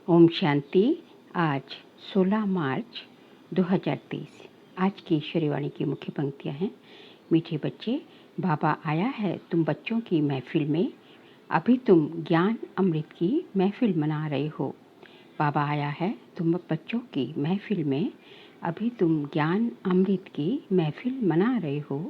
ओम शांति। आज 16 मार्च 2023। आज की ईश्वरीवाणी की मुख्य पंक्तियाँ हैं। मीठे बच्चे, बाबा आया है तुम बच्चों की महफिल में, अभी तुम ज्ञान अमृत की महफिल मना रहे हो। बाबा आया है तुम बच्चों की महफिल में, अभी तुम ज्ञान अमृत की महफिल मना रहे हो।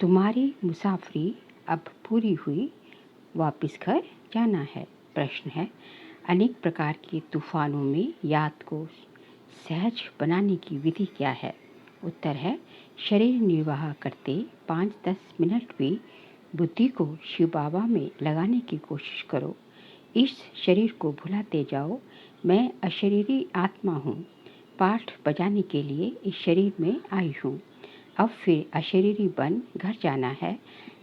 तुम्हारी मुसाफरी अब पूरी हुई, वापस घर जाना है। प्रश्न है, अनेक प्रकार के तूफानों में याद को सहज बनाने की विधि क्या है? उत्तर है, शरीर निर्वाह करते 5-10 मिनट भी बुद्धि को शिव बाबा में लगाने की कोशिश करो। इस शरीर को भुलाते जाओ, मैं अशरीरी आत्मा हूँ, पाठ बजाने के लिए इस शरीर में आई हूँ। अब फिर अशरीरी बन घर जाना है।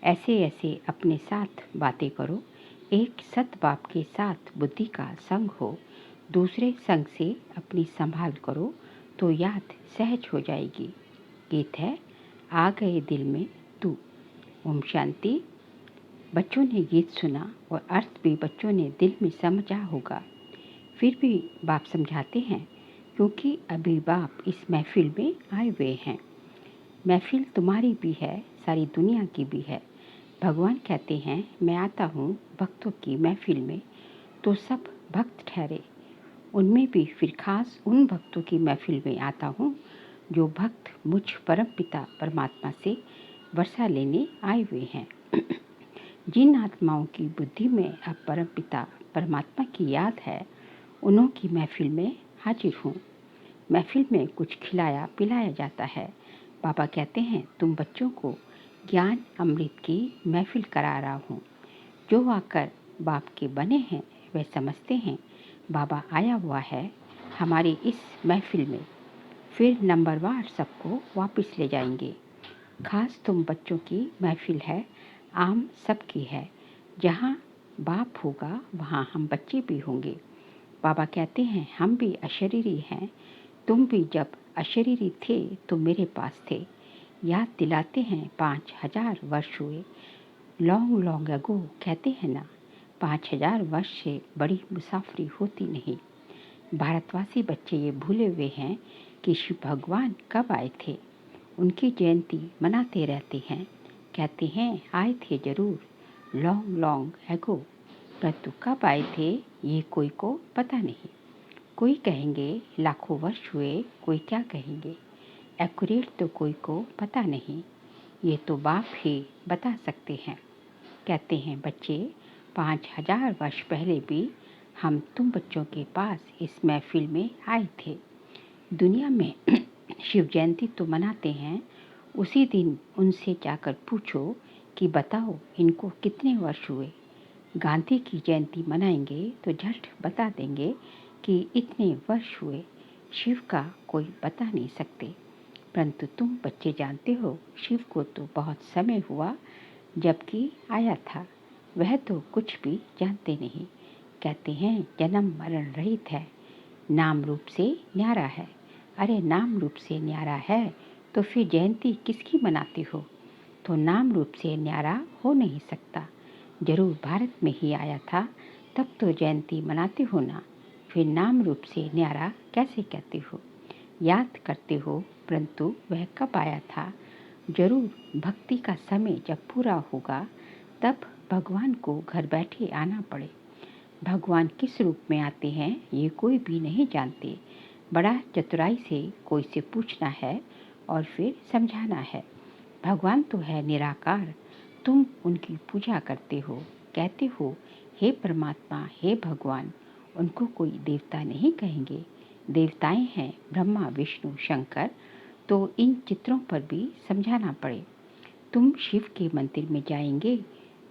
ऐसे ऐसे अपने साथ बातें करो। एक सत बाप के साथ बुद्धि का संग हो, दूसरे संग से अपनी संभाल करो तो याद सहज हो जाएगी। गीत है, आ गए दिल में तू। ओम शांति। बच्चों ने गीत सुना और अर्थ भी बच्चों ने दिल में समझा होगा। फिर भी बाप समझाते हैं, क्योंकि अभी बाप इस महफिल में आए हुए हैं। महफिल तुम्हारी भी है, सारी दुनिया की भी है। भगवान कहते हैं, मैं आता हूँ भक्तों की महफिल में, तो सब भक्त ठहरे। उनमें भी फिर खास उन भक्तों की महफिल में आता हूँ जो भक्त मुझ परम पिता परमात्मा से वर्षा लेने आए हुए हैं। जिन आत्माओं की बुद्धि में अब परम पिता परमात्मा की याद है, उन्हों की महफिल में हाजिर हूँ। महफिल में कुछ खिलाया पिलाया जाता है। बाबा कहते हैं, तुम बच्चों को ज्ञान अमृत की महफिल करा रहा हूँ। जो आकर बाप के बने हैं वे समझते हैं बाबा आया हुआ है हमारी इस महफिल में। फिर नंबरवार सबको वापस ले जाएंगे। खास तुम बच्चों की महफिल है, आम सबकी है। जहाँ बाप होगा वहाँ हम बच्चे भी होंगे। बाबा कहते हैं, हम भी अशरीरी हैं, तुम भी जब अशरीरी थे तो मेरे पास थे। याद दिलाते हैं 5000 वर्ष हुए, लॉन्ग लॉन्ग अगो कहते हैं ना। 5000 वर्ष से बड़ी मुसाफरी होती नहीं। भारतवासी बच्चे ये भूले हुए हैं कि शिव भगवान कब आए थे। उनकी जयंती मनाते रहते हैं, कहते हैं आए थे जरूर, लॉन्ग लॉन्ग अगो, परंतु कब आए थे ये कोई को पता नहीं। कोई कहेंगे लाखों वर्ष हुए, कोई क्या कहेंगे एक्यूरेट, तो कोई को पता नहीं। ये तो बाप ही बता सकते हैं। कहते हैं बच्चे, 5000 वर्ष पहले भी हम तुम बच्चों के पास इस महफिल में आए थे। दुनिया में शिव जयंती तो मनाते हैं, उसी दिन उनसे जाकर पूछो कि बताओ इनको कितने वर्ष हुए। गांधी की जयंती मनाएंगे तो झट बता देंगे कि इतने वर्ष हुए। शिव का कोई बता नहीं सकते, परंतु तुम बच्चे जानते हो शिव को तो बहुत समय हुआ जबकि आया था। वह तो कुछ भी जानते नहीं। कहते हैं जन्म मरण रहित है, नाम रूप से न्यारा है। अरे नाम रूप से न्यारा है तो फिर जयंती किसकी मनाते हो? तो नाम रूप से न्यारा हो नहीं सकता। जरूर भारत में ही आया था, तब तो जयंती मनाते हो ना। फिर नाम रूप से न्यारा कैसे कहते हो? याद करते हो, परंतु वह कब आया था? जरूर भक्ति का समय जब पूरा होगा तब भगवान को घर बैठे आना पड़े। भगवान किस रूप में आते हैं ये कोई भी नहीं जानते। बड़ा चतुराई से कोई से पूछना है और फिर समझाना है। भगवान तो है निराकार, तुम उनकी पूजा करते हो, कहते हो हे परमात्मा हे भगवान। उनको कोई देवता नहीं कहेंगे, देवताएं हैं ब्रह्मा विष्णु शंकर। तो इन चित्रों पर भी समझाना पड़े। तुम शिव के मंदिर में जाएंगे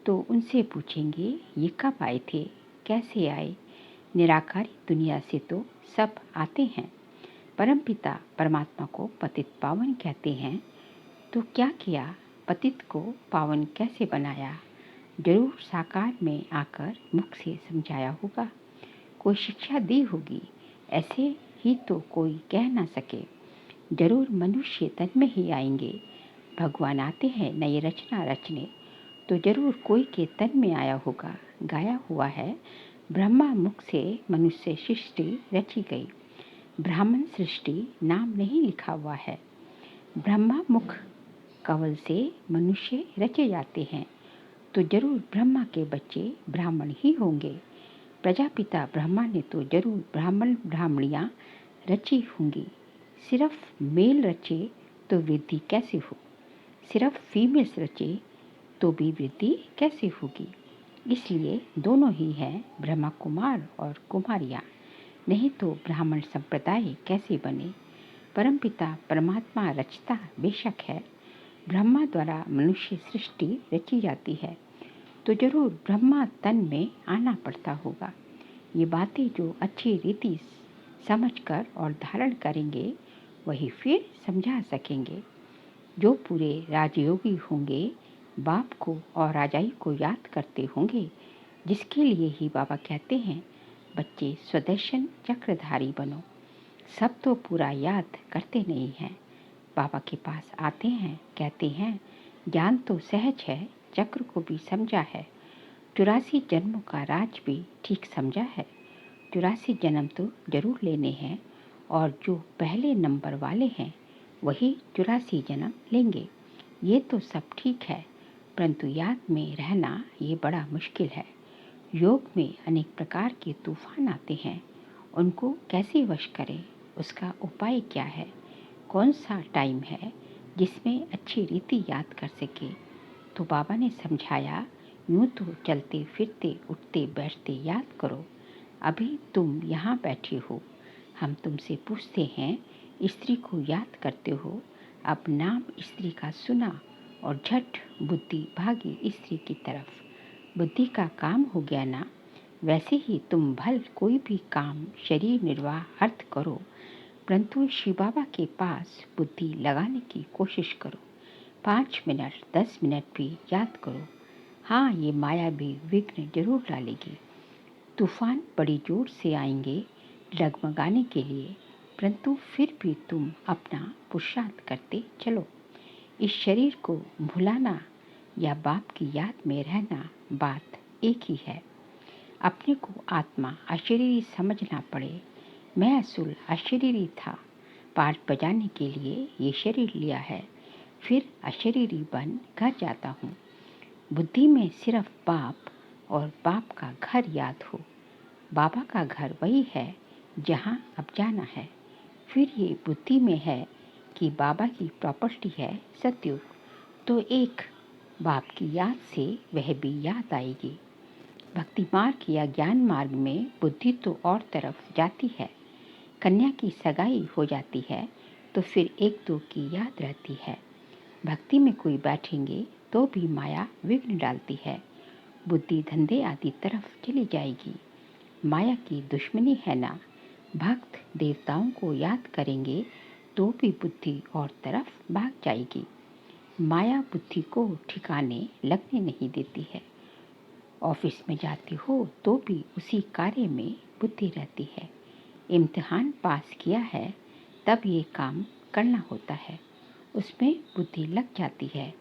तो उनसे पूछेंगे ये कब आए थे, कैसे आए। निराकारी दुनिया से तो सब आते हैं। परमपिता परमात्मा को पतित पावन कहते हैं, तो क्या किया, पतित को पावन कैसे बनाया? जरूर साकार में आकर मुख से समझाया होगा, कोई शिक्षा दी होगी। ऐसे ही तो कोई कह ना सके। जरूर मनुष्य तन में ही आएंगे। भगवान आते हैं नई रचना रचने, तो जरूर कोई के तन में आया होगा। गाया हुआ है, ब्रह्मा मुख से मनुष्य सृष्टि रची गई। ब्राह्मण सृष्टि नाम नहीं लिखा हुआ है। ब्रह्मा मुख कवल से मनुष्य रचे जाते हैं तो जरूर ब्रह्मा के बच्चे ब्राह्मण ही होंगे। प्रजापिता ब्रह्मा ने तो जरूर ब्राह्मण ब्राह्मणियाँ रची होंगी। सिर्फ मेल रचे तो वृद्धि कैसे हो, सिर्फ फीमेल्स रचे तो भी वृद्धि कैसे होगी। इसलिए दोनों ही हैं, ब्रह्मा कुमार और कुमारियाँ, नहीं तो ब्राह्मण संप्रदाय कैसे बने। परमपिता परमात्मा रचता बेशक है, ब्रह्मा द्वारा मनुष्य सृष्टि रची जाती है तो जरूर ब्रह्मा तन में आना पड़ता होगा। ये बातें जो अच्छी रीति समझकर और धारण करेंगे वही फिर समझा सकेंगे। जो पूरे राजयोगी होंगे बाप को और राजाई को याद करते होंगे, जिसके लिए ही बाबा कहते हैं बच्चे स्वदर्शन चक्रधारी बनो। सब तो पूरा याद करते नहीं हैं। बाबा के पास आते हैं, कहते हैं ज्ञान तो सहज है, चक्र को भी समझा है, 84 जन्मों का राज भी ठीक समझा है। 84 जन्म तो जरूर लेने हैं और जो पहले नंबर वाले हैं वही 84 जन्म लेंगे। ये तो सब ठीक है, परंतु याद में रहना ये बड़ा मुश्किल है। योग में अनेक प्रकार के तूफान आते हैं, उनको कैसे वश करें, उसका उपाय क्या है, कौन सा टाइम है जिसमें अच्छी रीति याद कर सके। तो बाबा ने समझाया यूँ तो चलते फिरते उठते बैठते याद करो। अभी तुम यहाँ बैठे हो, हम तुमसे पूछते हैं स्त्री को याद करते हो। अब नाम स्त्री का सुना और झट बुद्धि भागी स्त्री की तरफ। बुद्धि का काम हो गया ना। वैसे ही तुम भल कोई भी काम शरीर निर्वाह अर्थ करो, परंतु शिव बाबा के पास बुद्धि लगाने की कोशिश करो। 5 मिनट 10 मिनट भी याद करो। हाँ, ये माया भी विघ्न जरूर डालेगी। तूफान बड़ी जोर से आएंगे डगमगाने के लिए, परंतु फिर भी तुम अपना पुरुषार्थ करते चलो। इस शरीर को भुलाना या बाप की याद में रहना बात एक ही है। अपने को आत्मा अशरीरी समझना पड़े। मैं असूल अशरीरी था, पाठ बजाने के लिए ये शरीर लिया है, फिर अशरीरी बन घर जाता हूँ। बुद्धि में सिर्फ बाप और बाप का घर याद हो। बाबा का घर वही है जहाँ अब जाना है। फिर ये बुद्धि में है कि बाबा की प्रॉपर्टी है सतयुग, तो एक बाप की याद से वह भी याद आएगी। भक्ति मार्ग या ज्ञान मार्ग में बुद्धि तो और तरफ जाती है। कन्या की सगाई हो जाती है तो फिर एक दो की याद रहती है। भक्ति में कोई बैठेंगे तो भी माया विघ्न डालती है। बुद्धि धंधे आदि तरफ चली जाएगी। माया की दुश्मनी है ना। भक्त देवताओं को याद करेंगे तो भी बुद्धि और तरफ भाग जाएगी। माया बुद्धि को ठिकाने लगने नहीं देती है। ऑफिस में जाती हो तो भी उसी कार्य में बुद्धि रहती है। इम्तिहान पास किया है तब ये काम करना होता है, उसमें बुद्धि लग जाती है।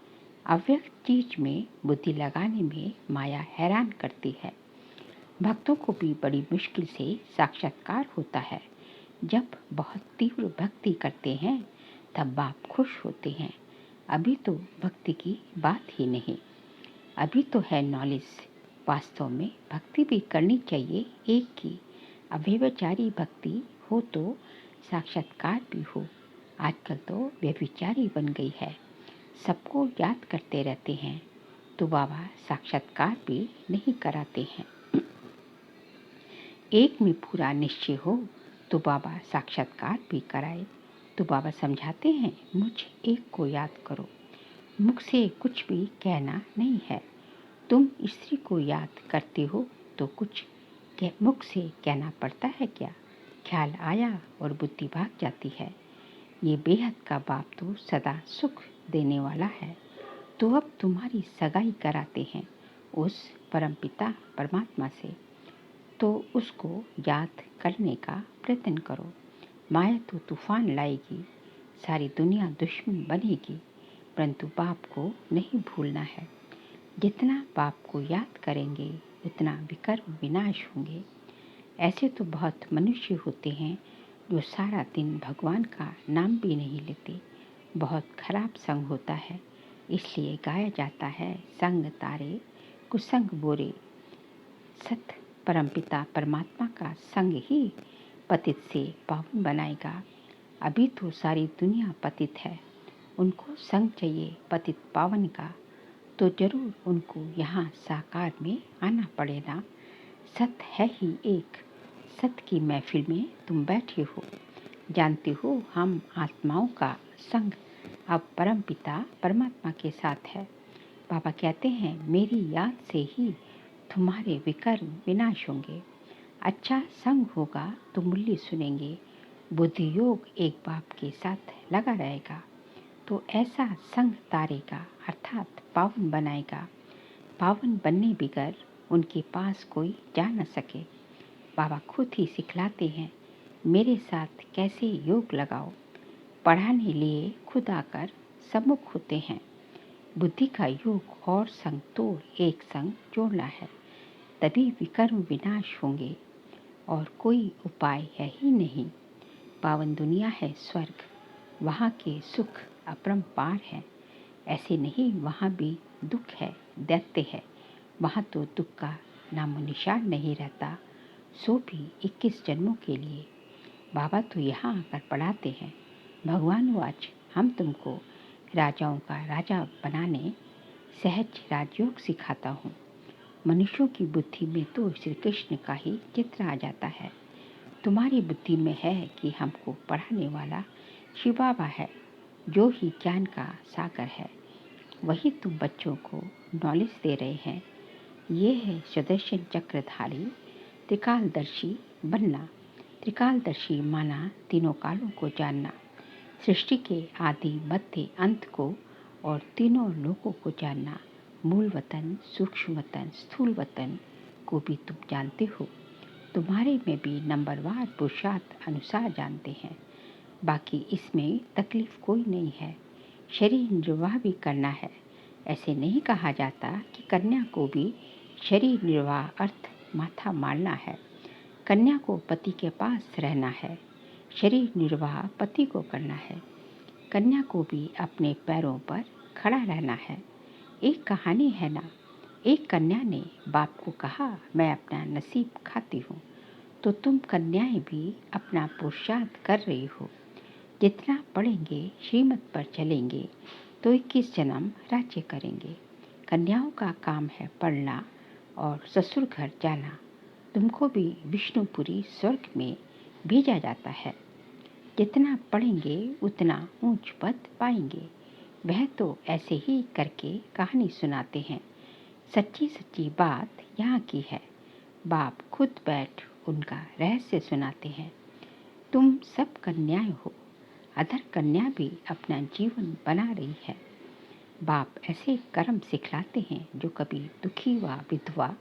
अव्यक्त चीज में बुद्धि लगाने में माया हैरान करती है। भक्तों को भी बड़ी मुश्किल से साक्षात्कार होता है। जब बहुत तीव्र भक्ति करते हैं तब बाप खुश होते हैं। अभी तो भक्ति की बात ही नहीं, अभी तो है नॉलेज। वास्तव में भक्ति भी करनी चाहिए एक की। अव्यभिचारी भक्ति हो तो साक्षात्कार भी हो। आजकल तो व्यभिचारी बन गई है, सबको याद करते रहते हैं तो बाबा साक्षात्कार भी नहीं कराते हैं। एक में पूरा निश्चय हो तो बाबा साक्षात्कार भी कराए। तो बाबा समझाते हैं मुझ एक को याद करो। मुख से कुछ भी कहना नहीं है। तुम स्त्री को याद करते हो तो कुछ मुख से कहना पड़ता है क्या। ख्याल आया और बुद्धि भाग जाती है। ये बेहद का बाप तो सदा सुख देने वाला है। तो अब तुम्हारी सगाई कराते हैं उस परमपिता परमात्मा से, तो उसको याद करने का प्रयत्न करो। माया तो तूफान लाएगी, सारी दुनिया दुश्मन बनेगी, परंतु बाप को नहीं भूलना है। जितना बाप को याद करेंगे उतना विकर्म विनाश होंगे। ऐसे तो बहुत मनुष्य होते हैं जो सारा दिन भगवान का नाम भी नहीं लेते। बहुत खराब संग होता है। इसलिए गाया जाता है, संग तारे कुसंग बोरे। सत परमपिता परमात्मा का संग ही पतित से पावन बनाएगा। अभी तो सारी दुनिया पतित है, उनको संग चाहिए पतित पावन का, तो जरूर उनको यहाँ साकार में आना पड़ेगा। सत है ही एक, सत की महफिल में तुम बैठे हो। जानते हो हम आत्माओं का संग अब परम पिता परमात्मा के साथ है। बाबा कहते हैं मेरी याद से ही तुम्हारे विकर्म विनाश होंगे। अच्छा संग होगा तो मूल्य सुनेंगे। बुद्धि योग एक बाप के साथ लगा रहेगा तो ऐसा संग तारेगा, अर्थात पावन बनाएगा। पावन बनने बिगर उनके पास कोई जा न सके। बाबा खुद ही सिखलाते हैं, मेरे साथ कैसे योग लगाओ। पढ़ाने लिए खुद आकर सम्मुख होते हैं। बुद्धि का योग और संग तोड़ एक संग जोड़ना है, तभी विकर्म विनाश होंगे और कोई उपाय है ही नहीं। पावन दुनिया है स्वर्ग, वहाँ के सुख अपरंपार है। ऐसे नहीं वहाँ भी दुख है, दैत्य है। वहाँ तो दुख का नामो निशान नहीं रहता, सो भी 21 जन्मों के लिए। बाबा तो यहाँ आकर पढ़ाते हैं, भगवान वाच हम तुमको राजाओं का राजा बनाने सहज राजयोग सिखाता हूँ। मनुष्यों की बुद्धि में तो श्री कृष्ण का ही चित्र आ जाता है। तुम्हारी बुद्धि में है कि हमको पढ़ाने वाला शिव बाबा है, जो ही ज्ञान का सागर है। वही तुम बच्चों को नॉलेज दे रहे हैं। ये है सुदर्शन चक्रधारी त्रिकालदर्शी बनना। त्रिकालदर्शी माना तीनों कालों को जानना, सृष्टि के आदि मध्य अंत को और तीनों लोकों को जानना। मूल वतन, सूक्ष्म वतन, स्थूल वतन को भी तुम जानते हो। तुम्हारे में भी नंबरवार पुरुषार्थ अनुसार जानते हैं। बाकी इसमें तकलीफ कोई नहीं है। शरीर निर्वाह भी करना है। ऐसे नहीं कहा जाता कि कन्या को भी शरीर निर्वाह अर्थ माथा मारना है। कन्या को पति के पास रहना है, शरीर निर्वाह पति को करना है। कन्या को भी अपने पैरों पर खड़ा रहना है। एक कहानी है ना, एक कन्या ने बाप को कहा मैं अपना नसीब खाती हूँ, तो तुम कन्याएं भी अपना पुरुषार्थ कर रही हो। जितना पढ़ेंगे, श्रीमत पर चलेंगे तो 21 जन्म राज्य करेंगे। कन्याओं का काम है पढ़ना और ससुर घर जाना। तुमको भी विष्णुपुरी स्वर्ग में भेजा जाता है। जितना पढ़ेंगे उतना ऊंच पद पाएंगे। वह तो ऐसे ही करके कहानी सुनाते हैं। सच्ची सच्ची बात यहाँ की है। बाप खुद बैठ उनका रहस्य सुनाते हैं। तुम सब कन्याएं हो, अधर कन्या भी अपना जीवन बना रही है। बाप ऐसे कर्म सिखलाते हैं जो कभी दुखी व विधवा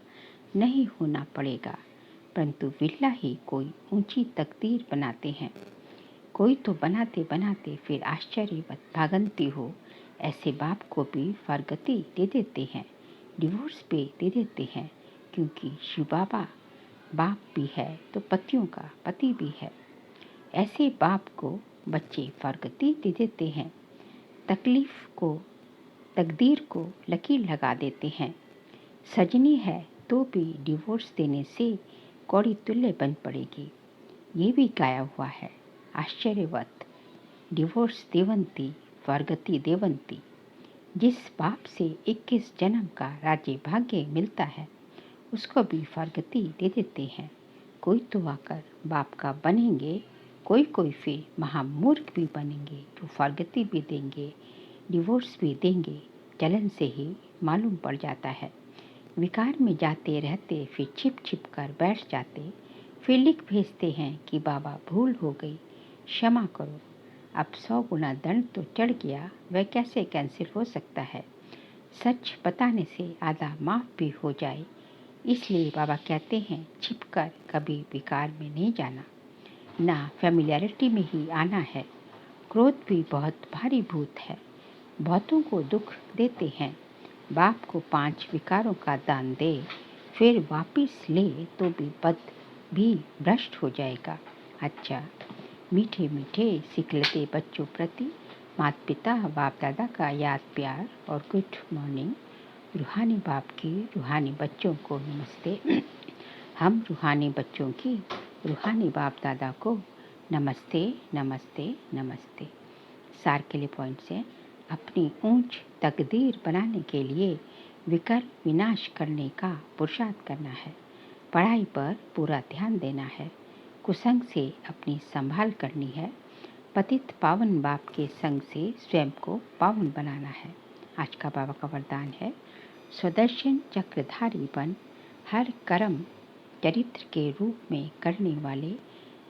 नहीं होना पड़ेगा, परंतु विरला ही कोई ऊंची तकदीर बनाते हैं। कोई तो बनाते बनाते फिर आश्चर्यवत भागंती हो। ऐसे बाप को भी फरगति दे देते हैं, डिवोर्स पे दे देते हैं, क्योंकि शिव बाबा बाप भी है तो पतियों का पति भी है। ऐसे बाप को बच्चे फरगति दे देते हैं, तकलीफ को तकदीर को लकीर लगा देते हैं। सजनी है तो भी डिवोर्स देने से कौड़ी तुल्य बन पड़ेगी। ये भी गाया हुआ है, आश्चर्यवत डिवोर्स देवंती फरगति देवंती। जिस बाप से 21 जन्म का राज्य भाग्य मिलता है उसको भी फरगति दे देते हैं। कोई तो आकर बाप का बनेंगे, कोई फिर महामूर्ख भी बनेंगे जो फरगति भी देंगे, डिवोर्स भी देंगे। चलन से ही मालूम पड़ जाता है। विकार में जाते रहते फिर छिप छिप कर बैठ जाते, फिर लिख भेजते हैं कि बाबा भूल हो गई, क्षमा करो। अब 100 गुना दंड तो चढ़ गया, वह कैसे कैंसिल हो सकता है। सच बताने से आधा माफ भी हो जाए। इसलिए बाबा कहते हैं छिपकर कभी विकार में नहीं जाना, ना फैमिलियरिटी में ही आना है। क्रोध भी बहुत भारी भूत है, बहुतों को दुख देते हैं। बाप को 5 विकारों का दान दे फिर वापिस ले तो विपद भी भ्रष्ट हो जाएगा। अच्छा, मीठे मीठे सिखलते बच्चों प्रति माता पिता बाप दादा का याद प्यार और गुड मॉर्निंग। रूहानी बाप की रूहानी बच्चों को नमस्ते। हम रूहानी बच्चों की रूहानी बाप दादा को नमस्ते नमस्ते नमस्ते। सार के लिए पॉइंट्स हैं। अपनी ऊंच तकदीर बनाने के लिए विकल्प विनाश करने का पुरुषार्थ करना है। पढ़ाई पर पूरा ध्यान देना है। कुसंग से अपनी संभाल करनी है। पतित पावन बाप के संग से स्वयं को पावन बनाना है। आज का बाबा का वरदान है, स्वदर्शन चक्रधारी बन, हर कर्म चरित्र के रूप में करने वाले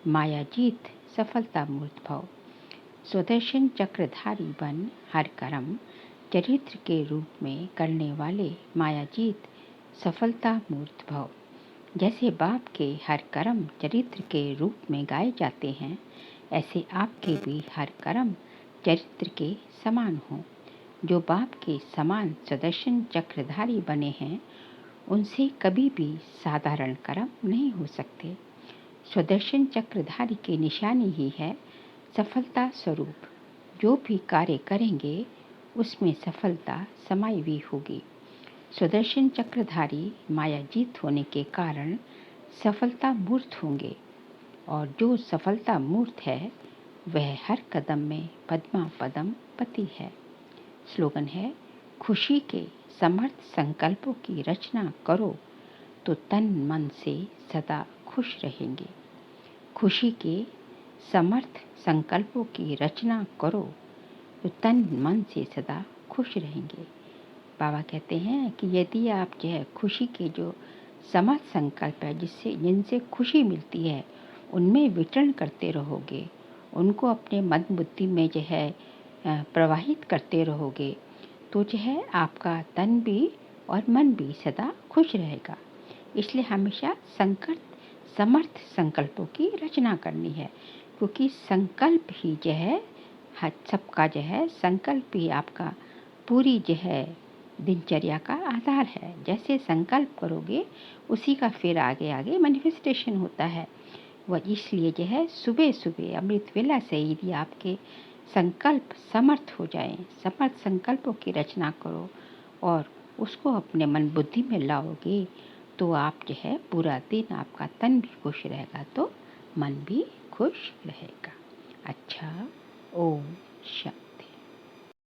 मायाजीत सफलता मूर्त भव। स्वदर्शन चक्रधारी बन, हर कर्म चरित्र के रूप में करने वाले मायाजीत सफलता मूर्त भव। जैसे बाप के हर कर्म चरित्र के रूप में गाए जाते हैं, ऐसे आपके भी हर कर्म चरित्र के समान हों। जो बाप के समान सुदर्शन चक्रधारी बने हैं, उनसे कभी भी साधारण कर्म नहीं हो सकते। सुदर्शन चक्रधारी की निशानी ही है सफलता स्वरूप। जो भी कार्य करेंगे उसमें सफलता समाई हुई होगी। सुदर्शन चक्रधारी मायाजीत होने के कारण सफलता मूर्त होंगे, और जो सफलता मूर्त है वह हर कदम में पद्मा पदम पति है। स्लोगन है, खुशी के समर्थ संकल्पों की रचना करो तो तन मन से सदा खुश रहेंगे। खुशी के समर्थ संकल्पों की रचना करो तो तन मन से सदा खुश रहेंगे। बाबा कहते हैं कि यदि आप जो है खुशी के जो समर्थ संकल्प है, जिनसे खुशी मिलती है, उनमें विचरण करते रहोगे, उनको अपने मन बुद्धि में जो है प्रवाहित करते रहोगे, तो जो है आपका तन भी और मन भी सदा खुश रहेगा। इसलिए हमेशा समर्थ संकल्पों की रचना करनी है, क्योंकि संकल्प ही जो है सबका जो है संकल्प ही आपका पूरी जो है दिनचर्या का आधार है। जैसे संकल्प करोगे उसी का फिर आगे आगे मैनिफेस्टेशन होता है। वह इसलिए जो है सुबह सुबह अमृत वेला से यदि आपके संकल्प समर्थ हो जाएं, समर्थ संकल्पों की रचना करो और उसको अपने मन बुद्धि में लाओगे, तो आप जो है पूरा दिन आपका तन भी खुश रहेगा तो मन भी खुश रहेगा। अच्छा, ओम शांति।